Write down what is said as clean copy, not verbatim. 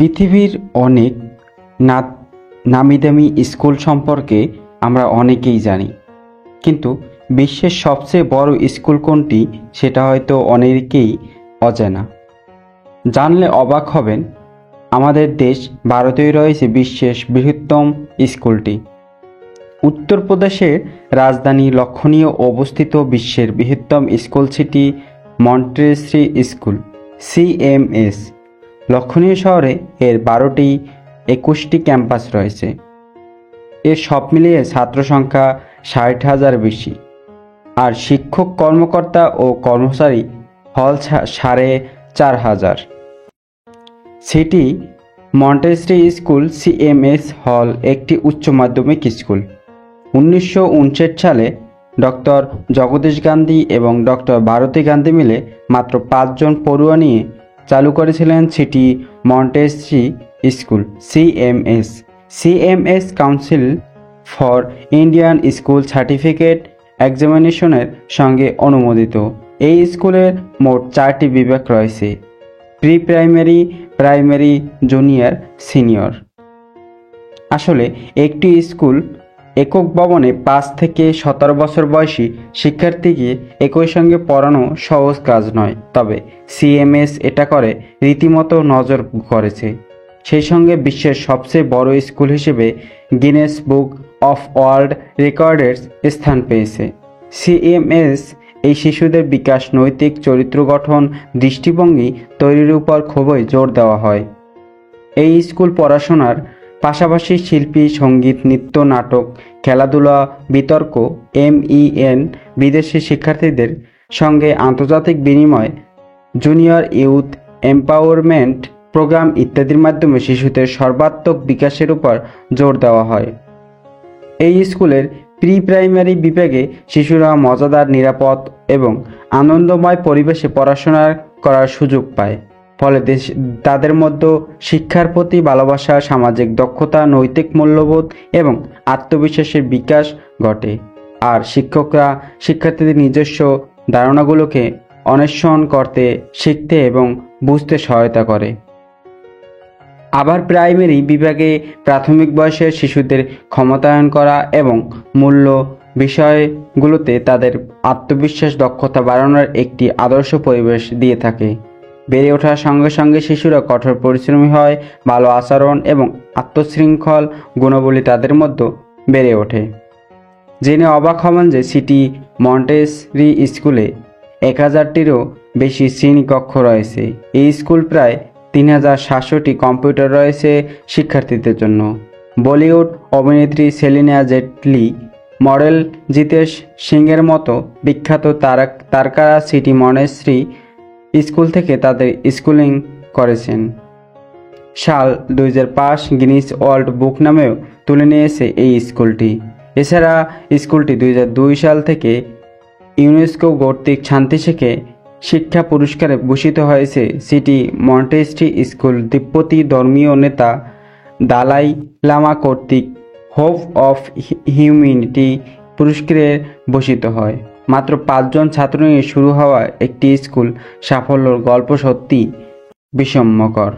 পৃথিবীর অনেক না নামিদামি স্কুল সম্পর্কে আমরা অনেকেই জানি, কিন্তু বিশ্বের সবচেয়ে বড় স্কুল কোনটি সেটা হয়তো অনেকেই অজানা। জানলে অবাক হবেন, আমাদের দেশ ভারতেই রয়েছে বিশ্বের বৃহত্তম স্কুলটি। উত্তরপ্রদেশের রাজধানী লক্ষণীয় অবস্থিত বিশ্বের বৃহত্তম school city Montessori school CMS। লক্ষণীয় শহরে এর 12টি 21টি ক্যাম্পাস রয়েছে। এর সব মিলিয়ে ছাত্র সংখ্যা 60,000 বেশি, আর শিক্ষক কর্মকর্তা ও কর্মচারী হল 4,500। সিটি মন্টেসরি স্কুল CMS হল একটি উচ্চ মাধ্যমিক স্কুল। 1959 সালে ডক্টর জগদীশ গান্ধী এবং ডক্টর ভারতী গান্ধী মিলে মাত্র 5 জন পড়ুয়া নিয়ে চালু করেছিলেন City Montessori school CMS। CMS council for Indian school certificate এক্সামিনেশনের সঙ্গে অনুমোদিত। এই স্কুলের মোট 4টি বিভাগ রয়েছে: pre primary, primary, junior, senior. আসলে একটি স্কুল একক ভবনে 5 থেকে 17 বছর বয়সী শিক্ষার্থীকে একই সঙ্গে পড়ানো সহজ কাজ নয়, তবে CMS এটা করে রীতিমতো নজর করেছে। সেই সঙ্গে বিশ্বের সবচেয়ে বড় স্কুল হিসেবে গিনেস বুক অফ ওয়ার্ল্ড রেকর্ডের স্থান পেয়েছে। CMS এই শিশুদের বিকাশ, নৈতিক চরিত্র গঠন, দৃষ্টিভঙ্গি তৈরির উপর খুবই জোর দেওয়া হয়। এই স্কুল পড়াশোনার পাশাপাশি শিল্পী, সঙ্গীত, নৃত্য, নাটক, খেলাধুলা, বিতর্ক, MEN, বিদেশি শিক্ষার্থীদের সঙ্গে আন্তর্জাতিক বিনিময়, জুনিয়র ইউথ এম্পাওয়ারমেন্ট প্রোগ্রাম ইত্যাদির মাধ্যমে শিশুদের সর্বাত্মক বিকাশের উপর জোর দেওয়া হয়। এই স্কুলের প্রি প্রাইমারি বিভাগে শিশুরা মজাদার, নিরাপদ এবং আনন্দময় পরিবেশে পড়াশোনা করার সুযোগ পায়। ফলে তাদের মধ্যে শিক্ষার প্রতি ভালোবাসা, সামাজিক দক্ষতা, নৈতিক মূল্যবোধ এবং আত্মবিশ্বাসের বিকাশ ঘটে। আর শিক্ষকরা শিক্ষার্থীদের নিজস্ব ধারণাগুলোকে অন্বেষণ করতে, শিখতে এবং বুঝতে সহায়তা করে। আবার প্রাইমারি বিভাগে প্রাথমিক বয়সের শিশুদের ক্ষমতায়ন করা এবং মূল্য বিষয়গুলোতে তাদের আত্মবিশ্বাস, দক্ষতা বাড়ানোর একটি আদর্শ পরিবেশ দিয়ে থাকে। বেড়ে ওঠার সঙ্গে সঙ্গে শিশুরা কঠোর পরিশ্রমী হয়, ভালো আচরণ এবং আত্মশৃঙ্খল গুণাবলী তাদের মধ্যে বেড়ে ওঠে। জেনে অবাক হবেন যে সিটি মন্টেসরি স্কুলে 1000টিরও বেশি শ্রেণীকক্ষ রয়েছে। এই স্কুল প্রায় 3700টি কম্পিউটার রয়েছে শিক্ষার্থীদের জন্য। বলিউড অভিনেত্রী সেলিনা জেটলি, মডেল জিতেশ সিংয়ের মতো বিখ্যাত তারকারা সিটি মন্টেসরি স্কুল থেকে তাদের স্কুলিং করেছেন। সাল 2005 গিনিস ওয়ার্ল্ড বুক নামেও তুলে নিয়েছে এই স্কুলটি। এছাড়া স্কুলটি 2002 সাল থেকে ইউনেস্কো কর্তৃক শান্তি শিক্ষা পুরস্কারে ভূষিত হয়েছে। সিটি মন্টেসরি স্কুল তিব্বতী ধর্মীয় নেতা দালাই লামা কর্তৃক হোপ অফ হিউম্যানিটি পুরস্কারে ভূষিত হয়। মাত্র 5 জন ছাত্র নিয়ে শুরু হওয়া একটি স্কুল সাফল্যের গল্প সত্যি বিস্ময়কর।